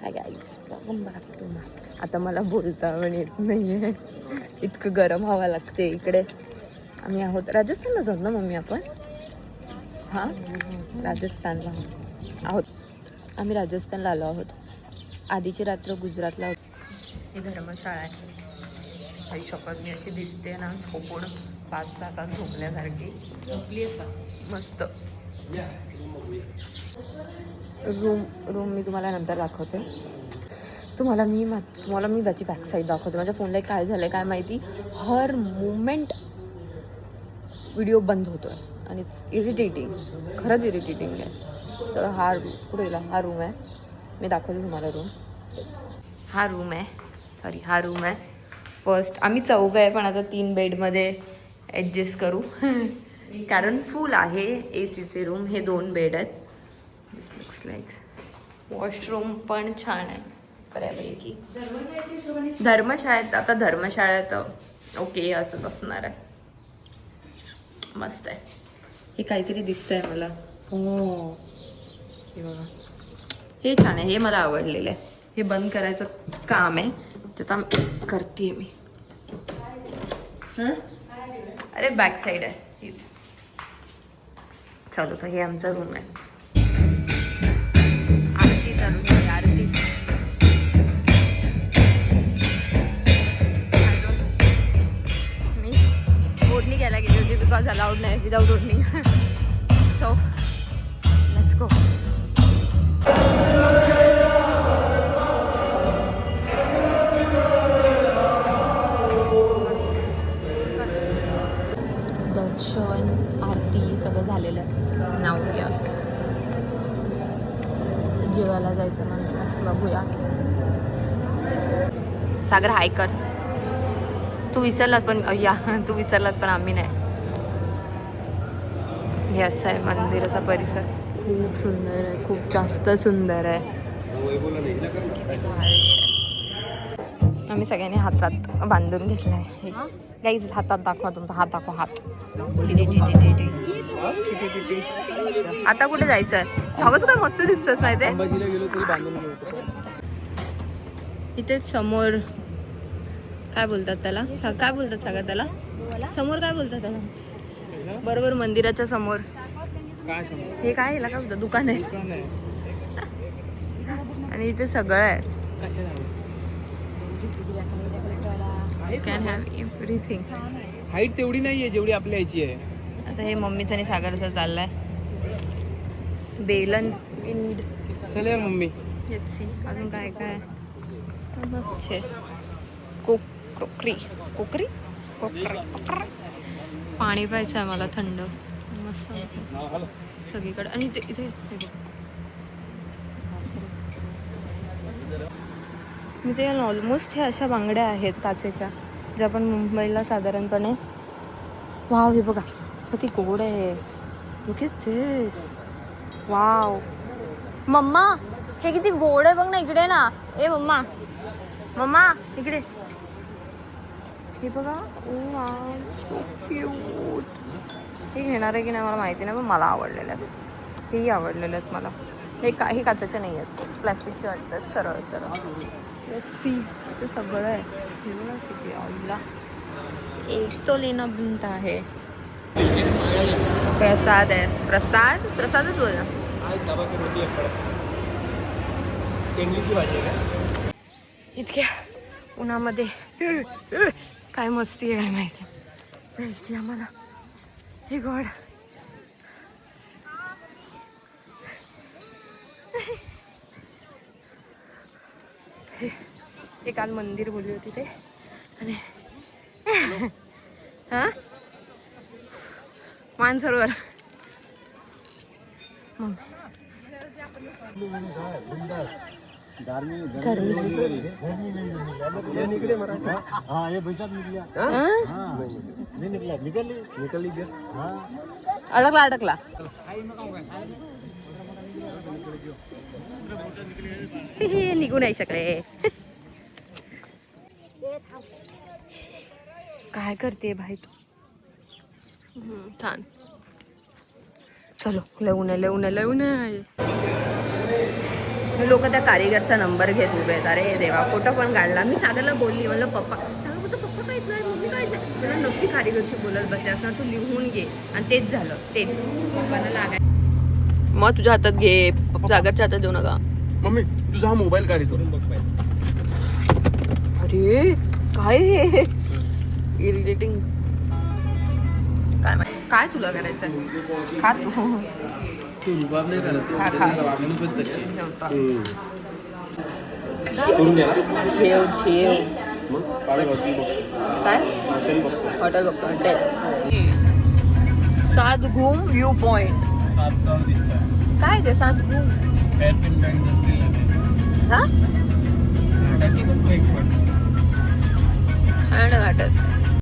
High guys, welcome back to my. आता मला बोलता पण येत नाहीये, इतकं गरम हवा लागते इकडे. आम्ही आहोत राजस्थानला जाऊ ना मम्मी आपण. हां राजस्थानला आहोत आम्ही, राजस्थानला आलो आहोत. आधीची रात्र गुजरातला होती. ही धर्मशाळा आहे. काही शपथ मी अशी दिसते ना झोपून 5-6 तास झोपल्यासारखी. झोपली आहे का मस्त. रूम मी तुम्हाला नंतर दाखवते. तुम्हाला मी त्याची बॅक साईड दाखवते. माझ्या फोनला काय झालं काय माहिती, हर मुमेंट व्हिडिओ बंद होतो आहे आणि इट्स इरिटेटिंग, खरंच इरिटेटिंग आहे. तर हा रूम आहे. मी दाखवते तुम्हाला रूम. हा रूम आहे. फर्स्ट आम्ही 4 आहे, पण आता 3 बेडमध्ये ॲडजस्ट करू कारण फुल आहे ACचे रूम. हे 2 बेड आहेत. दिस लुक्स लाईक. वॉशरूम पण छान आहे बऱ्यापैकी. धर्मशाळेत ओके असंच असणार आहे. मस्त आहे. हे काहीतरी दिसतंय मला. हो हे बघा, हे छान आहे. हे मला आवडलेलं आहे. हे बंद करायचं काम आहे, ते आता करते मी. अरे बॅक साईड आहे. चालू तर हे आमचा रूम आहे. आरती चालू झाली. आरती मी ओढणी घ्यायला गेली होती बिकॉज अलाउड नाही विदाऊट ओढणी. So let's go. दर्शन आरती सगळं झालेलं आहे. नाव या जेवायला जायचं नंतर बघूया. सागर हाय कर. तू विसरलात पण आम्ही नाही. हे असं आहे मंदिराचा परिसर. खूप सुंदर आहे, खूप जास्त सुंदर आहे. किती भारी आहे. आम्ही सगळ्यांनी हातात बांधून घेतलं आहे. गाईज हातात दाखवा, तुमचा हात दाखवा. हात आता कुठे जायचं आहे? सगळं तू काय मस्त दिसतस माहितीये. इथे समोर काय बोलतात त्याला, काय बोलतात सगळं त्याला समोर, काय बोलतात त्याला बरोबर मंदिराच्या समोर. हे काय याला काय बोलतात, दुकान आहे. आणि इथे सगळं आहे. You can have everything. Height तेवढी नाहीये जेवढी आपल्या याची आहे. आता हे मम्मीचं आणि सागरचं चाललंय. बेलन इंड. चल यार मम्मी. लेट्स सी अजून काय काय. मस्त आहे. कोकरी पाणी प्यायचं आहे मला थंड मस्त सगळीकडे. आणि इथे इथे ऑलमोस्ट हे अशा बांगड्या आहेत काचेच्या, ज्या आपण मुंबईला साधारणपणे. वाव हे बघा किती गोड आहे. Look at this. वाव मम्मा हे किती गोड आहे बघ ना. इकडे ना. ए मम्मा इकडे हे बघा. Wow so cute. हे घेणार आहे की नाही मला माहिती नाही, पण मला आवडलेलं आहेत. हेही आवडलेलं आहेत मला. हे काचेचे नाही आहेत, प्लॅस्टिकचे वाटतात. सरळ लेट्स सी. इथे सगळं आहे. हे बघा किती ऑइला. एक तो लेना बनता है. प्रसाद आहे. प्रसादच बोल ना. इतक्या उन्हामध्ये काय मस्ती आहे काय माहिती जायची आम्हाला. हे गॉड. हे काल मंदिर बोलली होती ते. आणि हा मानसरोवर. अडकला निघू नाही शकले. काय करते भाई तू. छान. चलो लवून आहे. मी लोक त्या कारिगरचा नंबर घेत उभे आहेत. अरे देवा, फोटो पण काढला. मी सागरला बोलली, म्हणलं पप्पा, सागर बोलतो पप्पा काहीच नाही, मम्मी काहीच नाही. मला नक्की कारिगरशी बोलत बसले असणार, तू लिहून घे. आणि तेच झालं, तेच पप्पाला लागाय. मग तुझ्या हातात घे, सागरच्या हातात देऊ नका. मम्मी तुझा हा मोबाईल काढतो. अरे काय हे इरिटेटिंग. काय माहिती काय तुला करायचं, खा तू. तू रुबाब नाही करत. खा, खा. वागणूक पण तशी. जेवता. जेव जेव. काय हॉटेल बघतो, हॉटेल. सात घूम व्यू पॉइंट. काय ते सात घूम? हा? खांड घाटत.